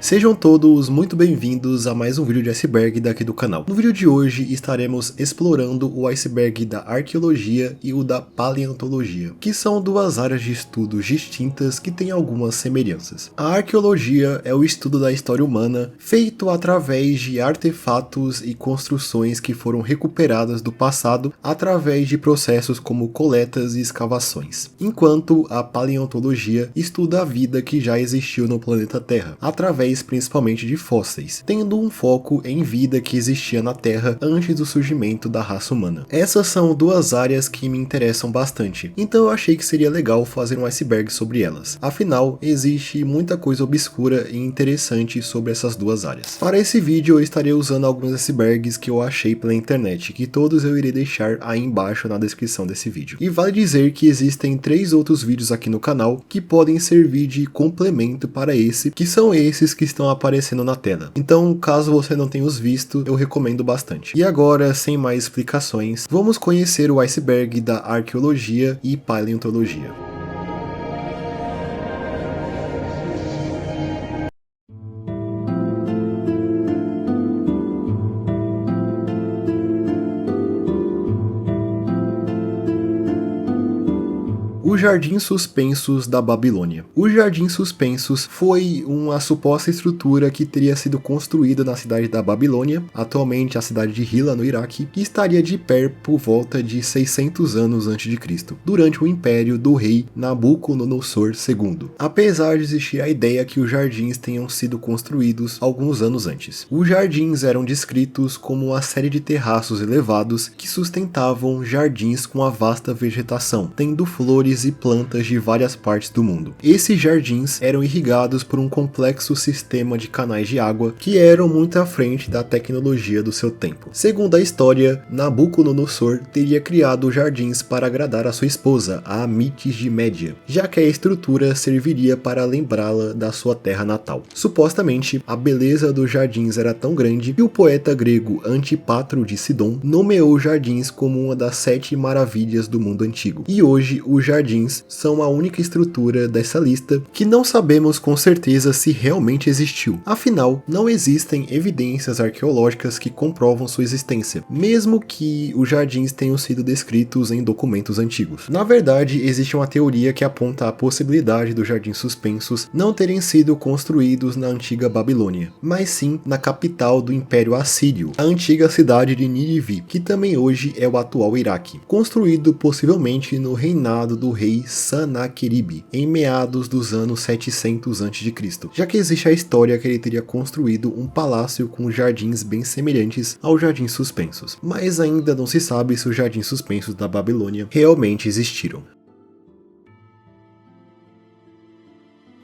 Sejam todos muito bem-vindos a mais um vídeo de iceberg daqui do canal. No vídeo de hoje estaremos explorando o iceberg da arqueologia e o da paleontologia, que são duas áreas de estudos distintas que têm algumas semelhanças. A arqueologia é o estudo da história humana feito através de artefatos e construções que foram recuperadas do passado através de processos como coletas e escavações, enquanto a paleontologia estuda a vida que já existiu no planeta Terra, através principalmente de fósseis, tendo um foco em vida que existia na Terra antes do surgimento da raça humana. Essas são duas áreas que me interessam bastante, então eu achei que seria legal fazer um iceberg sobre elas. Afinal, existe muita coisa obscura e interessante sobre essas duas áreas. Para esse vídeo eu estarei usando alguns icebergs que eu achei pela internet, que todos eu irei deixar aí embaixo na descrição desse vídeo. E vale dizer que existem 3 outros vídeos aqui no canal que podem servir de complemento para esse, que são esses que estão aparecendo na tela. Então, caso você não tenha os visto, eu recomendo bastante. E agora, sem mais explicações, vamos conhecer o iceberg da arqueologia e paleontologia. Os Jardins Suspensos da Babilônia. Os Jardins Suspensos foi uma suposta estrutura que teria sido construída na cidade da Babilônia, atualmente a cidade de Hilla, no Iraque, que estaria de pé por volta de 600 anos antes de Cristo, durante o império do rei Nabucodonosor II. Apesar de existir a ideia que os jardins tenham sido construídos alguns anos antes. Os jardins eram descritos como uma série de terraços elevados que sustentavam jardins com uma vasta vegetação, tendo flores e plantas de várias partes do mundo. Esses jardins eram irrigados por um complexo sistema de canais de água que eram muito à frente da tecnologia do seu tempo. Segundo a história, Nabucodonosor teria criado os jardins para agradar a sua esposa, a Amitis de Média, já que a estrutura serviria para lembrá-la da sua terra natal. Supostamente, a beleza dos jardins era tão grande que o poeta grego Antipatro de Sidon nomeou os jardins como uma das 7 maravilhas do mundo antigo. E hoje, os jardins são a única estrutura dessa lista que não sabemos com certeza se realmente existiu. Afinal, não existem evidências arqueológicas que comprovam sua existência, mesmo que os jardins tenham sido descritos em documentos antigos. Na verdade, existe uma teoria que aponta a possibilidade dos jardins suspensos não terem sido construídos na antiga Babilônia, mas sim na capital do Império Assírio, a antiga cidade de Nínive, que também hoje é o atual Iraque, construído possivelmente no reinado do rei Sanaqueribe, em meados dos anos 700 a.C., já que existe a história que ele teria construído um palácio com jardins bem semelhantes aos jardins suspensos, mas ainda não se sabe se os jardins suspensos da Babilônia realmente existiram.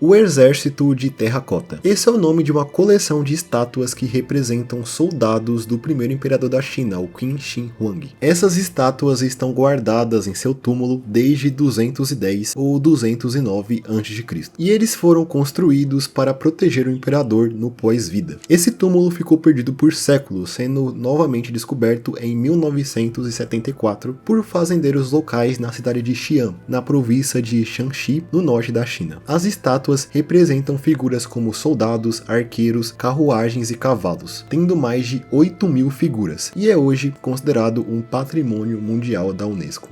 O Exército de Terracota. Esse é o nome de uma coleção de estátuas que representam soldados do primeiro imperador da China, o Qin Shi Huang. Essas estátuas estão guardadas em seu túmulo desde 210 ou 209 a.C. E eles foram construídos para proteger o imperador no pós-vida. Esse túmulo ficou perdido por séculos, sendo novamente descoberto em 1974 por fazendeiros locais na cidade de Xi'an, na província de Shanxi, no norte da China. As estátuas representam figuras como soldados, arqueiros, carruagens e cavalos, tendo mais de 8.000 figuras, e é hoje considerado um patrimônio mundial da Unesco.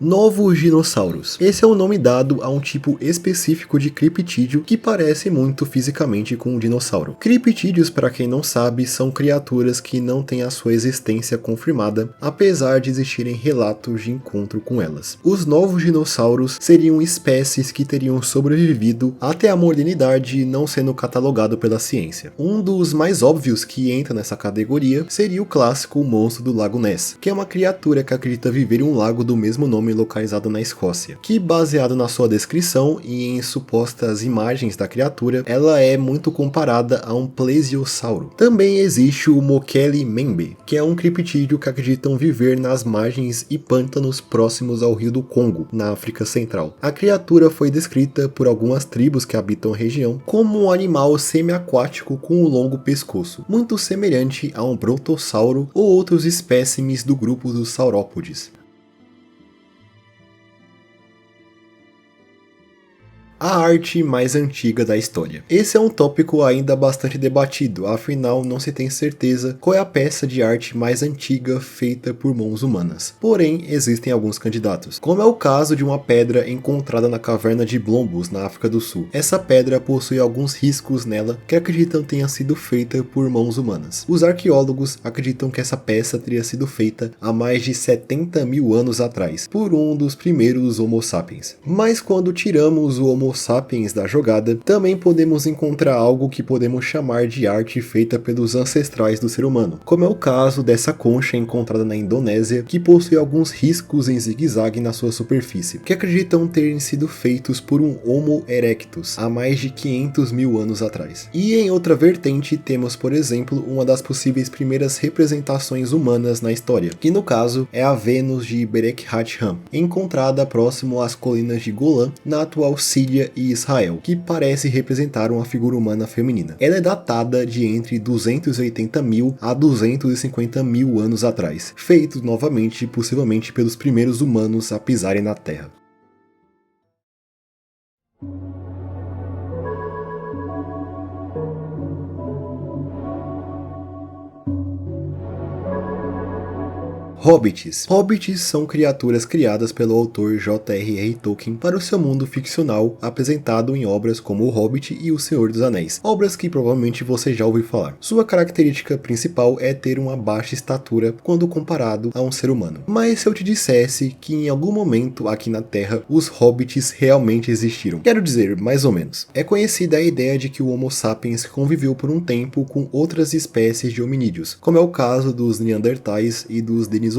Novos dinossauros. Esse é o nome dado a um tipo específico de criptídeo que parece muito fisicamente com um dinossauro. Criptídeos, para quem não sabe, são criaturas que não têm a sua existência confirmada, apesar de existirem relatos de encontro com elas. Os novos dinossauros seriam espécies que teriam sobrevivido até a modernidade, não sendo catalogado pela ciência. Um dos mais óbvios que entra nessa categoria seria o clássico monstro do Lago Ness, que é uma criatura que acredita viver em um lago do mesmo nome localizado na Escócia, que, baseado na sua descrição e em supostas imagens da criatura, ela é muito comparada a um plesiosauro. Também existe o Mokele Membe, que é um criptídeo que acreditam viver nas margens e pântanos próximos ao rio do Congo, na África Central. A criatura foi descrita por algumas tribos que habitam a região como um animal semi-aquático com um longo pescoço, muito semelhante a um brontossauro ou outros espécimes do grupo dos saurópodes. A arte mais antiga da história. Esse é um tópico ainda bastante debatido, afinal não se tem certeza qual é a peça de arte mais antiga feita por mãos humanas. Porém, existem alguns candidatos, como é o caso de uma pedra encontrada na caverna de Blombos, na África do Sul. Essa pedra possui alguns riscos nela que acreditam tenha sido feita por mãos humanas. Os arqueólogos acreditam que essa peça teria sido feita há mais de 70 mil anos atrás, por um dos primeiros Homo sapiens. Mas quando tiramos o Homo sapiens da jogada, também podemos encontrar algo que podemos chamar de arte feita pelos ancestrais do ser humano, como é o caso dessa concha encontrada na Indonésia, que possui alguns riscos em zigue-zague na sua superfície, que acreditam terem sido feitos por um Homo erectus há mais de 500 mil anos atrás. E em outra vertente temos, por exemplo, uma das possíveis primeiras representações humanas na história, que no caso é a Vênus de Berek-Hat-Ram, encontrada próximo às colinas de Golã, na atual Síria e Israel, que parece representar uma figura humana feminina. Ela é datada de entre 280 mil a 250 mil anos atrás, feito novamente possivelmente pelos primeiros humanos a pisarem na Terra. Hobbits. Hobbits são criaturas criadas pelo autor J.R.R. Tolkien para o seu mundo ficcional, apresentado em obras como O Hobbit e O Senhor dos Anéis, obras que provavelmente você já ouviu falar. Sua característica principal é ter uma baixa estatura quando comparado a um ser humano. Mas se eu te dissesse que em algum momento aqui na Terra os Hobbits realmente existiram? Quero dizer, mais ou menos. É conhecida a ideia de que o Homo sapiens conviveu por um tempo com outras espécies de hominídeos, como é o caso dos Neandertais e dos Denisovanos.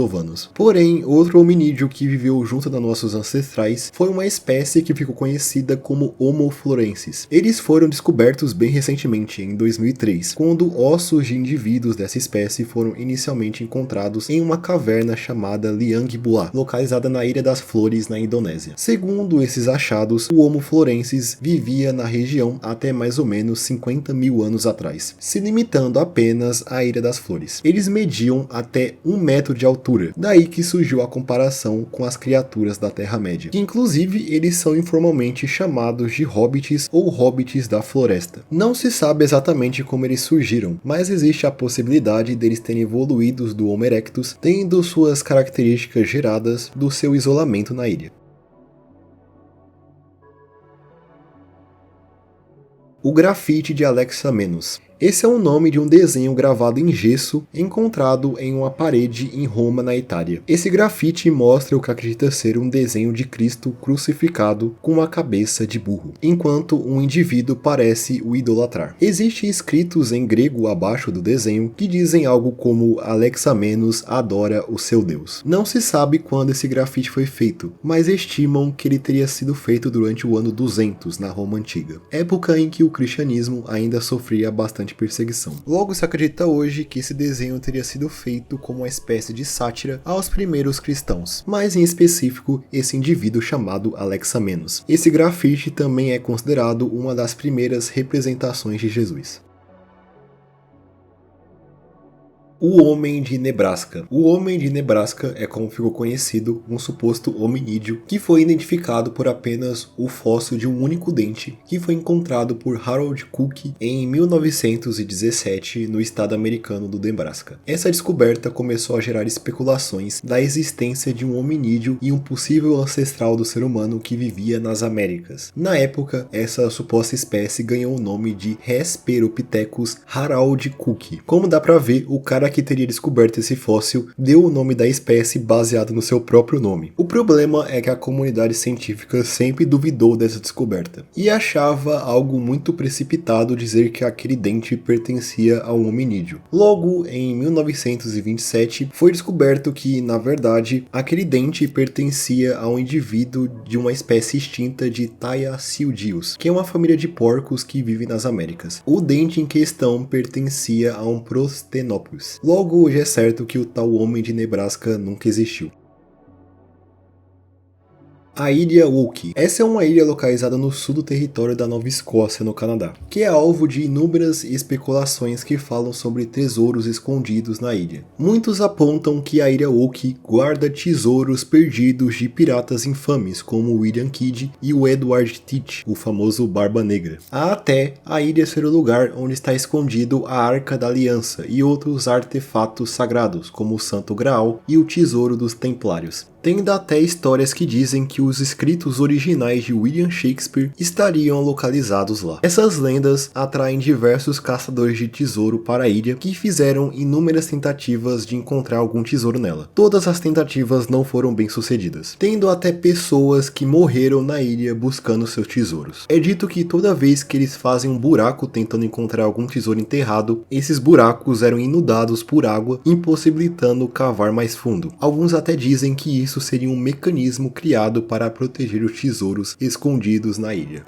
Porém, outro hominídeo que viveu junto dos nossos ancestrais foi uma espécie que ficou conhecida como Homo florensis. Eles foram descobertos bem recentemente, em 2003, quando ossos de indivíduos dessa espécie foram inicialmente encontrados em uma caverna chamada Liang Bua, localizada na Ilha das Flores, na Indonésia. Segundo esses achados, o Homo florensis vivia na região até mais ou menos 50 mil anos atrás, se limitando apenas à Ilha das Flores. Eles mediam até 1 metro de altura, daí que surgiu a comparação com as criaturas da Terra-média, que inclusive eles são informalmente chamados de hobbits ou hobbits da floresta. Não se sabe exatamente como eles surgiram, mas existe a possibilidade deles terem evoluído do Homo erectus, tendo suas características geradas do seu isolamento na ilha. O grafite de Alexamenos. Esse é o nome de um desenho gravado em gesso encontrado em uma parede em Roma, na Itália. Esse grafite mostra o que acredita ser um desenho de Cristo crucificado com uma cabeça de burro, enquanto um indivíduo parece o idolatrar. Existem escritos em grego abaixo do desenho que dizem algo como Alexamenos adora o seu Deus. Não se sabe quando esse grafite foi feito, mas estimam que ele teria sido feito durante o ano 200 na Roma Antiga, época em que o cristianismo ainda sofria bastante perseguição. Logo se acredita hoje que esse desenho teria sido feito como uma espécie de sátira aos primeiros cristãos, mas em específico esse indivíduo chamado Alexamenos. Esse grafite também é considerado uma das primeiras representações de Jesus. O Homem de Nebraska. O Homem de Nebraska é, como ficou conhecido, um suposto hominídeo que foi identificado por apenas o fóssil de um único dente que foi encontrado por Harold Cook em 1917 no estado americano do Nebraska. Essa descoberta começou a gerar especulações da existência de um hominídeo e um possível ancestral do ser humano que vivia nas Américas. Na época, essa suposta espécie ganhou o nome de Hesperopithecus Harold Cook. Como dá pra ver, o cara que teria descoberto esse fóssil deu o nome da espécie baseado no seu próprio nome. O problema é que a comunidade científica sempre duvidou dessa descoberta e achava algo muito precipitado dizer que aquele dente pertencia a um hominídeo. Logo, em 1927, foi descoberto que, na verdade, aquele dente pertencia a um indivíduo de uma espécie extinta de Thalassildius, que é uma família de porcos que vive nas Américas. O dente em questão pertencia a um Prostenopus. Logo, hoje é certo que o tal Homem de Nebraska nunca existiu. A ilha Wookie. Essa é uma ilha localizada no sul do território da Nova Escócia, no Canadá, que é alvo de inúmeras especulações que falam sobre tesouros escondidos na ilha. Muitos apontam que a ilha Wookie guarda tesouros perdidos de piratas infames como William Kidd e o Edward Teach, o famoso Barba Negra. Há até a ilha ser o lugar onde está escondido a Arca da Aliança e outros artefatos sagrados, como o Santo Graal e o Tesouro dos Templários. Tendo até histórias que dizem que os escritos originais de William Shakespeare estariam localizados lá. Essas lendas atraem diversos caçadores de tesouro para a ilha que fizeram inúmeras tentativas de encontrar algum tesouro nela. Todas as tentativas não foram bem sucedidas, tendo até pessoas que morreram na ilha buscando seus tesouros. É dito que toda vez que eles fazem um buraco tentando encontrar algum tesouro enterrado, esses buracos eram inundados por água, impossibilitando cavar mais fundo. Alguns até dizem que isso seria um mecanismo criado para proteger os tesouros escondidos na ilha.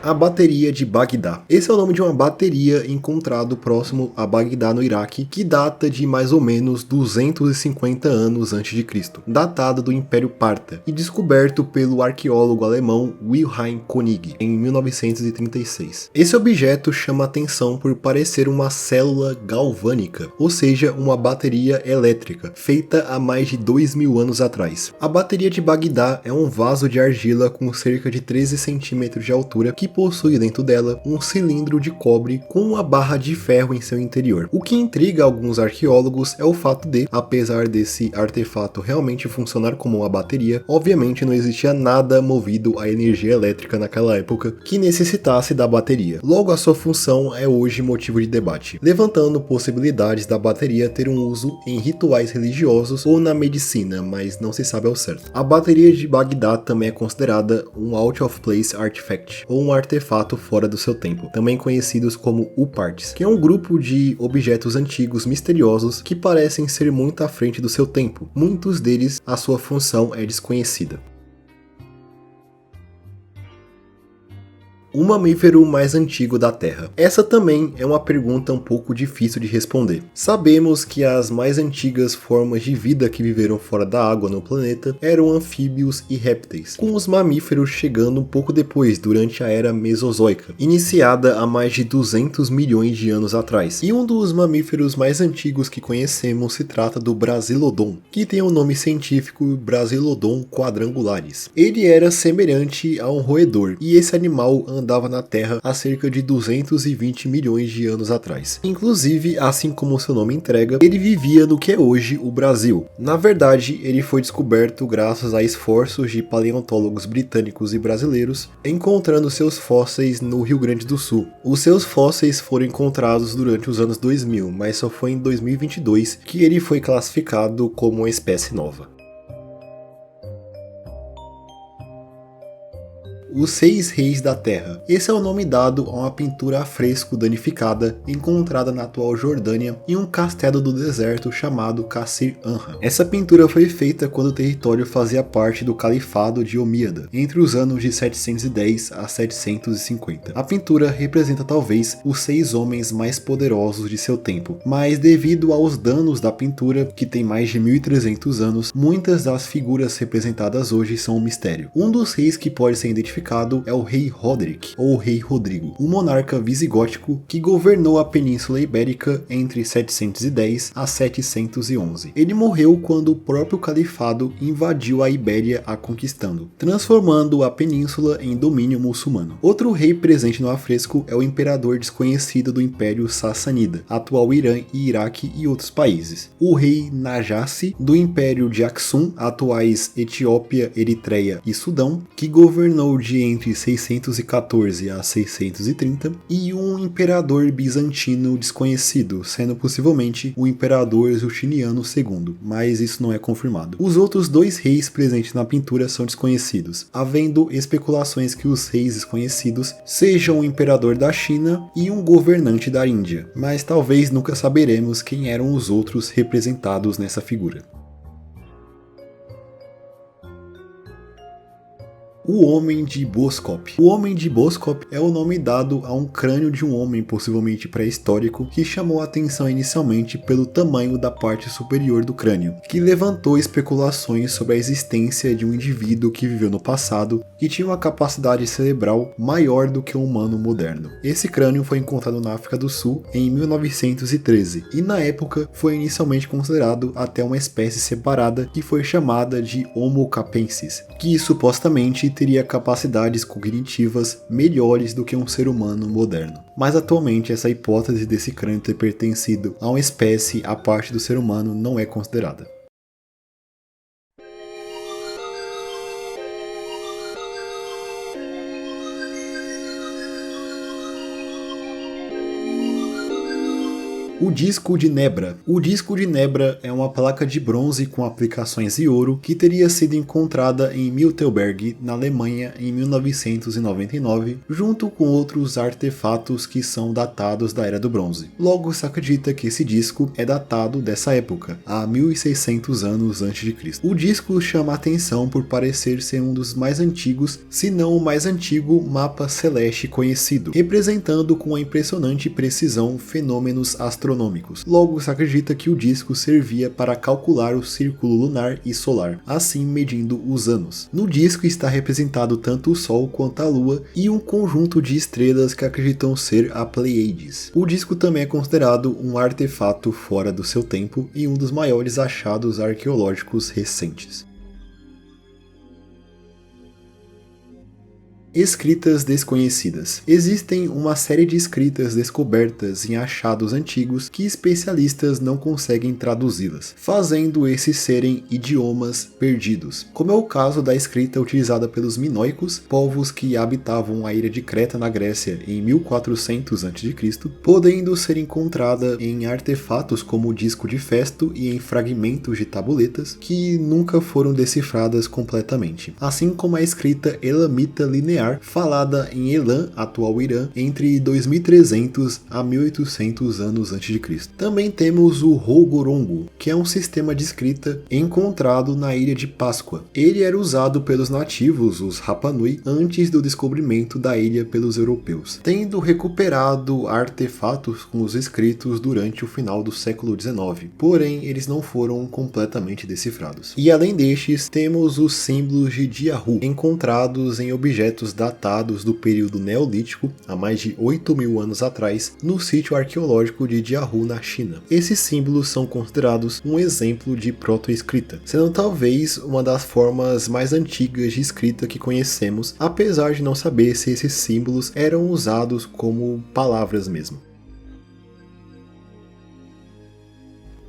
A bateria de Bagdá. Esse é o nome de uma bateria encontrado próximo a Bagdá, no Iraque, que data de mais ou menos 250 anos antes de Cristo, datada do Império Parta e descoberto pelo arqueólogo alemão Wilhelm König em 1936. Esse objeto chama atenção por parecer uma célula galvânica, ou seja, uma bateria elétrica, feita há mais de 2000 anos atrás. A bateria de Bagdá é um vaso de argila com cerca de 13 centímetros de altura que possui dentro dela um cilindro de cobre com uma barra de ferro em seu interior. O que intriga alguns arqueólogos é o fato de, apesar desse artefato realmente funcionar como uma bateria, obviamente não existia nada movido a energia elétrica naquela época que necessitasse da bateria. Logo, a sua função é hoje motivo de debate, levantando possibilidades da bateria ter um uso em rituais religiosos ou na medicina, mas não se sabe ao certo. A bateria de Bagdá também é considerada um out of place artifact, ou um artefato fora do seu tempo, também conhecidos como UParts, que é um grupo de objetos antigos misteriosos que parecem ser muito à frente do seu tempo. Muitos deles, a sua função é desconhecida. O mamífero mais antigo da Terra. Essa também é uma pergunta um pouco difícil de responder. Sabemos que as mais antigas formas de vida que viveram fora da água no planeta eram anfíbios e répteis, com os mamíferos chegando um pouco depois, durante a Era Mesozoica, iniciada há mais de 200 milhões de anos atrás. E um dos mamíferos mais antigos que conhecemos se trata do Brasilodon, que tem o nome científico Brasilodon quadrangularis. Ele era semelhante a um roedor, e esse animal andava na Terra há cerca de 220 milhões de anos atrás. Inclusive, assim como seu nome entrega, ele vivia no que é hoje o Brasil. Na verdade, ele foi descoberto graças a esforços de paleontólogos britânicos e brasileiros, encontrando seus fósseis no Rio Grande do Sul. Os seus fósseis foram encontrados durante os anos 2000, mas só foi em 2022 que ele foi classificado como uma espécie nova. Os 6 Reis da Terra. Esse é o nome dado a uma pintura a fresco danificada encontrada na atual Jordânia em um castelo do deserto chamado Qasr Anha. Essa pintura foi feita quando o território fazia parte do Califado de Omíada, entre os anos de 710 a 750. A pintura representa talvez os 6 homens mais poderosos de seu tempo, mas devido aos danos da pintura, que tem mais de 1300 anos, muitas das figuras representadas hoje são um mistério. Um dos reis que pode ser identificado é o rei Roderick, ou rei Rodrigo, um monarca visigótico que governou a Península Ibérica entre 710 a 711. Ele morreu quando o próprio califado invadiu a Ibéria a conquistando, transformando a península em domínio muçulmano. Outro rei presente no afresco é o imperador desconhecido do Império Sassanida, atual Irã e Iraque e outros países. O rei Najassi, do Império de Aksum, atuais Etiópia, Eritreia e Sudão, que governou de de entre 614 a 630, e um imperador bizantino desconhecido, sendo possivelmente o imperador Justiniano II, mas isso não é confirmado. Os outros dois reis presentes na pintura são desconhecidos, havendo especulações que os reis desconhecidos sejam o imperador da China e um governante da Índia, mas talvez nunca saberemos quem eram os outros representados nessa figura. O Homem de Boskop. O Homem de Boskop é o nome dado a um crânio de um homem possivelmente pré-histórico que chamou a atenção inicialmente pelo tamanho da parte superior do crânio, que levantou especulações sobre a existência de um indivíduo que viveu no passado e tinha uma capacidade cerebral maior do que um humano moderno. Esse crânio foi encontrado na África do Sul em 1913 e na época foi inicialmente considerado até uma espécie separada que foi chamada de Homo capensis, que supostamente teria capacidades cognitivas melhores do que um ser humano moderno. Mas atualmente essa hipótese desse crânio ter pertencido a uma espécie à parte do ser humano não é considerada. O disco de Nebra. O disco de Nebra é uma placa de bronze com aplicações de ouro que teria sido encontrada em Miltelberg, na Alemanha, em 1999, junto com outros artefatos que são datados da Era do Bronze. Logo se acredita que esse disco é datado dessa época, há 1600 anos antes de Cristo. O disco chama a atenção por parecer ser um dos mais antigos, se não o mais antigo mapa celeste conhecido, representando com uma impressionante precisão fenômenos astronômicos. Logo se acredita que o disco servia para calcular o círculo lunar e solar, assim medindo os anos. No disco está representado tanto o Sol quanto a Lua e um conjunto de estrelas que acreditam ser a Pleiades. O disco também é considerado um artefato fora do seu tempo e um dos maiores achados arqueológicos recentes. Escritas desconhecidas. Existem uma série de escritas descobertas em achados antigos que especialistas não conseguem traduzi-las, fazendo esses serem idiomas perdidos, como é o caso da escrita utilizada pelos minoicos, povos que habitavam a ilha de Creta na Grécia em 1400 a.C., podendo ser encontrada em artefatos como o disco de Festo e em fragmentos de tabuletas que nunca foram decifradas completamente, assim como a escrita elamita linear falada em Elam, atual Irã, entre 2300 a 1800 anos antes de Cristo. Também temos o Rogorongo, que é um sistema de escrita encontrado na Ilha de Páscoa. Ele era usado pelos nativos, os Rapa Nui, antes do descobrimento da ilha pelos europeus, tendo recuperado artefatos com os escritos durante o final do século XIX, porém eles não foram completamente decifrados. E além destes, temos os símbolos de Diahu, encontrados em objetos datados do período neolítico, há mais de 8.000 anos atrás, no sítio arqueológico de Diahu, na China. Esses símbolos são considerados um exemplo de protoescrita, sendo talvez uma das formas mais antigas de escrita que conhecemos, apesar de não saber se esses símbolos eram usados como palavras mesmo.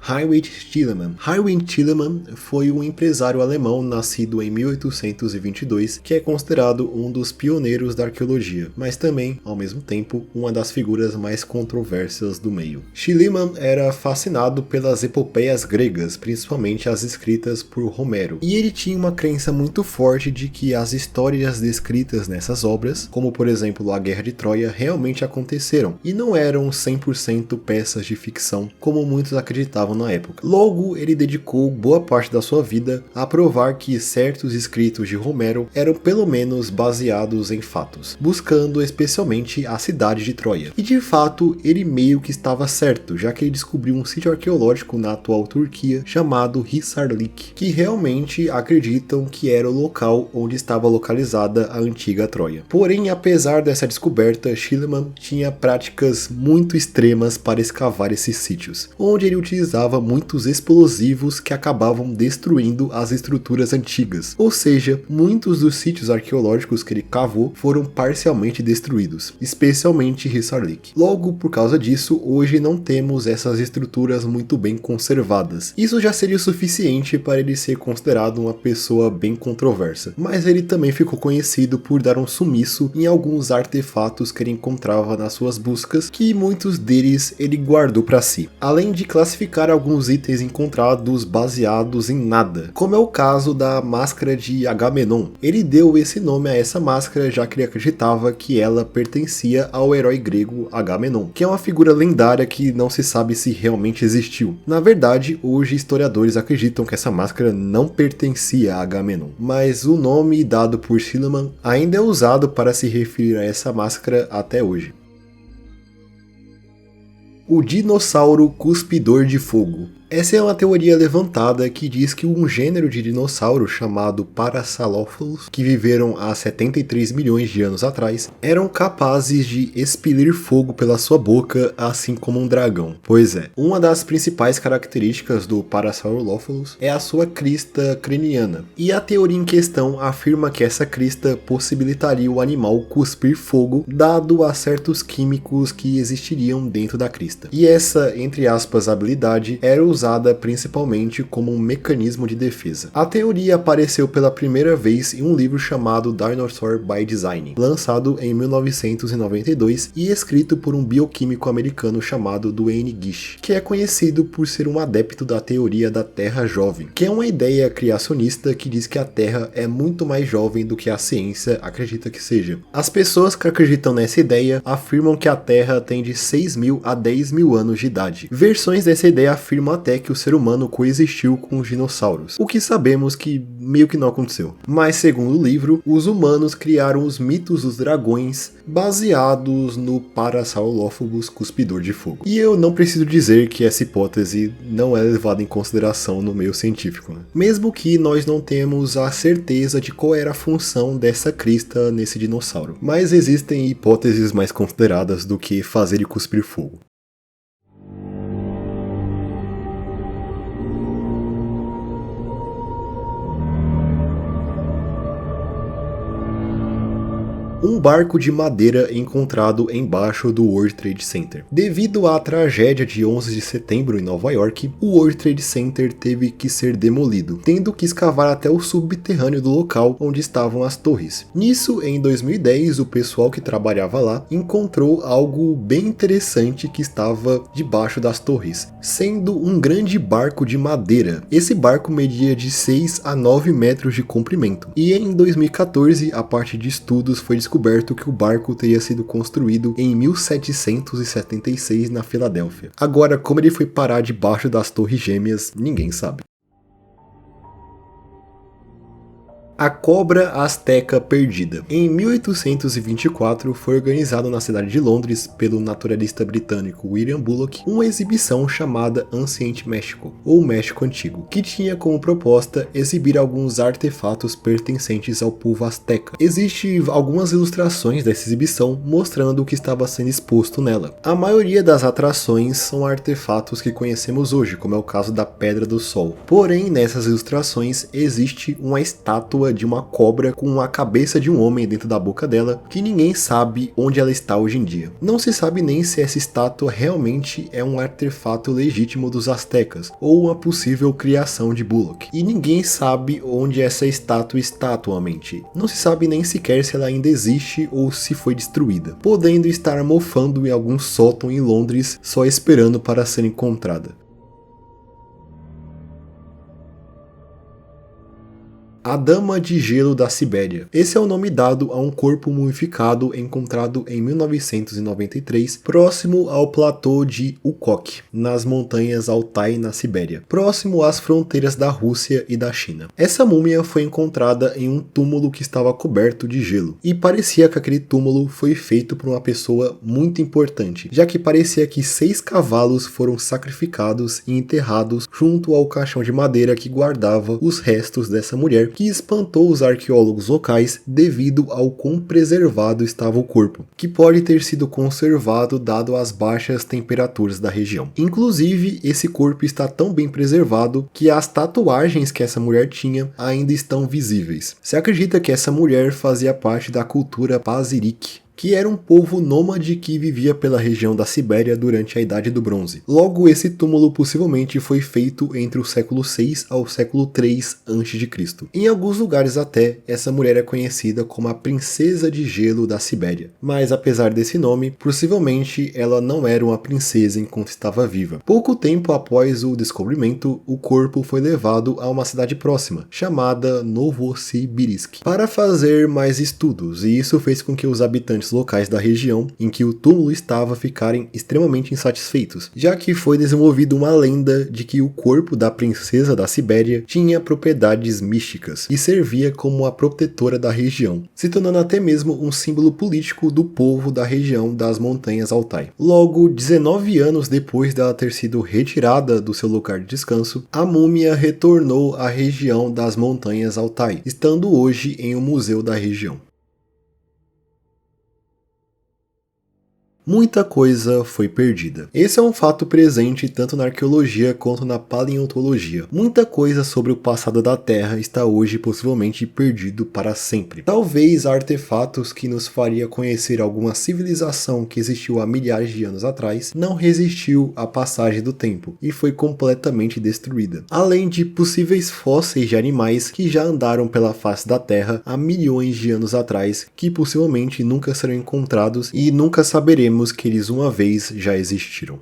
Heinrich Schliemann. Heinrich Schliemann foi um empresário alemão nascido em 1822 que é considerado um dos pioneiros da arqueologia, mas também, ao mesmo tempo, uma das figuras mais controversas do meio. Schliemann era fascinado pelas epopeias gregas, principalmente as escritas por Homero, e ele tinha uma crença muito forte de que as histórias descritas nessas obras, como por exemplo a Guerra de Troia, realmente aconteceram e não eram 100% peças de ficção, como muitos acreditavam na época. Logo, ele dedicou boa parte da sua vida a provar que certos escritos de Homero eram pelo menos baseados em fatos, buscando especialmente a cidade de Troia. E de fato, ele meio que estava certo, já que ele descobriu um sítio arqueológico na atual Turquia chamado Hisarlik, que realmente acreditam que era o local onde estava localizada a antiga Troia. Porém, apesar dessa descoberta, Schliemann tinha práticas muito extremas para escavar esses sítios, onde ele utilizava armazenava muitos explosivos que acabavam destruindo as estruturas antigas. Ou seja, muitos dos sítios arqueológicos que ele cavou foram parcialmente destruídos, especialmente Hisarlik. Logo, por causa disso, hoje não temos essas estruturas muito bem conservadas. Isso já seria o suficiente para ele ser considerado uma pessoa bem controversa, mas ele também ficou conhecido por dar um sumiço em alguns artefatos que ele encontrava nas suas buscas, que muitos deles ele guardou para si, além de classificar alguns itens encontrados baseados em nada, como é o caso da máscara de Agamenon. Ele deu esse nome a essa máscara já que ele acreditava que ela pertencia ao herói grego Agamenon, que é uma figura lendária que não se sabe se realmente existiu. Na verdade, hoje historiadores acreditam que essa máscara não pertencia a Agamenon, mas o nome dado por Silliman ainda é usado para se referir a essa máscara até hoje. O dinossauro cuspidor de fogo. Essa é uma teoria levantada que diz que um gênero de dinossauro chamado Parasaurolophus, que viveram há 73 milhões de anos atrás, eram capazes de expelir fogo pela sua boca, assim como um dragão. Pois é, uma das principais características do Parasaurolophus é a sua crista craniana, e a teoria em questão afirma que essa crista possibilitaria o animal cuspir fogo, dado a certos químicos que existiriam dentro da crista. E essa, entre aspas, habilidade era usada principalmente como um mecanismo de defesa. A teoria apareceu pela primeira vez em um livro chamado Dinosaur by Design, lançado em 1992 e escrito por um bioquímico americano chamado Duane Gish, que é conhecido por ser um adepto da teoria da Terra jovem, que é uma ideia criacionista que diz que a Terra é muito mais jovem do que a ciência acredita que seja. As pessoas que acreditam nessa ideia afirmam que a Terra tem de 6.000 a 10.000 anos de idade. Versões dessa ideia afirmam até que o ser humano coexistiu com os dinossauros, o que sabemos que meio que não aconteceu. Mas segundo o livro, os humanos criaram os mitos dos dragões baseados no Parasaurolophus cuspidor de fogo. E eu não preciso dizer que essa hipótese não é levada em consideração no meio científico, né? Mesmo que nós não temos a certeza de qual era a função dessa crista nesse dinossauro. Mas existem hipóteses mais consideradas do que fazer ele cuspir fogo. Um barco de madeira encontrado embaixo do World Trade Center. Devido à tragédia de 11 de setembro em Nova York, o World Trade Center teve que ser demolido, tendo que escavar até o subterrâneo do local onde estavam as torres. Nisso, em 2010, o pessoal que trabalhava lá encontrou algo bem interessante que estava debaixo das torres, sendo um grande barco de madeira. Esse barco media de 6 a 9 metros de comprimento, e em 2014, a partir de estudos, foi descoberto que o barco teria sido construído em 1776 na Filadélfia. Agora, como ele foi parar debaixo das Torres Gêmeas, ninguém sabe. A Cobra Azteca Perdida. Em 1824, foi organizado na cidade de Londres pelo naturalista britânico William Bullock uma exibição chamada Ancient México, ou México Antigo, que tinha como proposta exibir alguns artefatos pertencentes ao povo azteca. Existem algumas ilustrações dessa exibição mostrando o que estava sendo exposto nela. A maioria das atrações são artefatos que conhecemos hoje, como é o caso da Pedra do Sol. Porém, nessas ilustrações existe uma estátua de uma cobra com a cabeça de um homem dentro da boca dela, que ninguém sabe onde ela está hoje em dia. Não se sabe nem se essa estátua realmente é um artefato legítimo dos aztecas, ou uma possível criação de Bullock. E ninguém sabe onde essa estátua está atualmente. Não se sabe nem sequer se ela ainda existe ou se foi destruída, podendo estar mofando em algum sótão em Londres, só esperando para ser encontrada. A Dama de Gelo da Sibéria. Esse é o nome dado a um corpo mumificado encontrado em 1993, próximo ao platô de Ukok, nas montanhas Altai, na Sibéria, próximo às fronteiras da Rússia e da China. Essa múmia foi encontrada em um túmulo que estava coberto de gelo, e parecia que aquele túmulo foi feito por uma pessoa muito importante, já que parecia que 6 cavalos foram sacrificados e enterrados junto ao caixão de madeira que guardava os restos dessa mulher, que espantou os arqueólogos locais devido ao quão preservado estava o corpo, que pode ter sido conservado dado as baixas temperaturas da região. Inclusive, esse corpo está tão bem preservado que as tatuagens que essa mulher tinha ainda estão visíveis. Se acredita que essa mulher fazia parte da cultura Pazyryk, que era um povo nômade que vivia pela região da Sibéria durante a Idade do Bronze. Logo, esse túmulo possivelmente foi feito entre o século 6 ao século 3 a.C. Em alguns lugares até, essa mulher é conhecida como a Princesa de Gelo da Sibéria. Mas apesar desse nome, possivelmente ela não era uma princesa enquanto estava viva. Pouco tempo após o descobrimento, o corpo foi levado a uma cidade próxima, chamada Novosibirsk, para fazer mais estudos, e isso fez com que os habitantes locais da região em que o túmulo estava ficarem extremamente insatisfeitos, já que foi desenvolvida uma lenda de que o corpo da princesa da Sibéria tinha propriedades místicas e servia como a protetora da região, se tornando até mesmo um símbolo político do povo da região das montanhas Altai. Logo, 19 anos depois dela ter sido retirada do seu lugar de descanso, a múmia retornou à região das montanhas Altai, estando hoje em um museu da região. Muita coisa foi perdida. Esse é um fato presente tanto na arqueologia quanto na paleontologia. Muita coisa sobre o passado da Terra está hoje possivelmente perdido para sempre. Talvez artefatos que nos faria conhecer alguma civilização que existiu há milhares de anos atrás não resistiu à passagem do tempo e foi completamente destruída. Além de possíveis fósseis de animais que já andaram pela face da Terra há milhões de anos atrás, que possivelmente nunca serão encontrados e nunca saberemos que eles uma vez já existiram.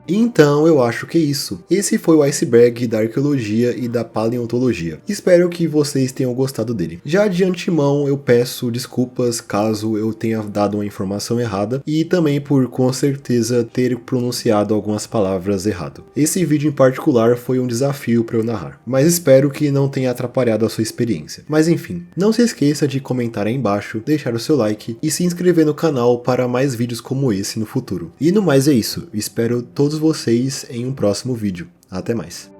Então eu acho que é isso. Esse foi o iceberg da arqueologia e da paleontologia. Espero que vocês tenham gostado dele. Já de antemão eu peço desculpas caso eu tenha dado uma informação errada e também por com certeza ter pronunciado algumas palavras errado. Esse vídeo em particular foi um desafio para eu narrar, mas espero que não tenha atrapalhado a sua experiência. Mas enfim, não se esqueça de comentar aí embaixo, deixar o seu like e se inscrever no canal para mais vídeos como esse no futuro. E no mais é isso, espero todos vocês em um próximo vídeo. Até mais.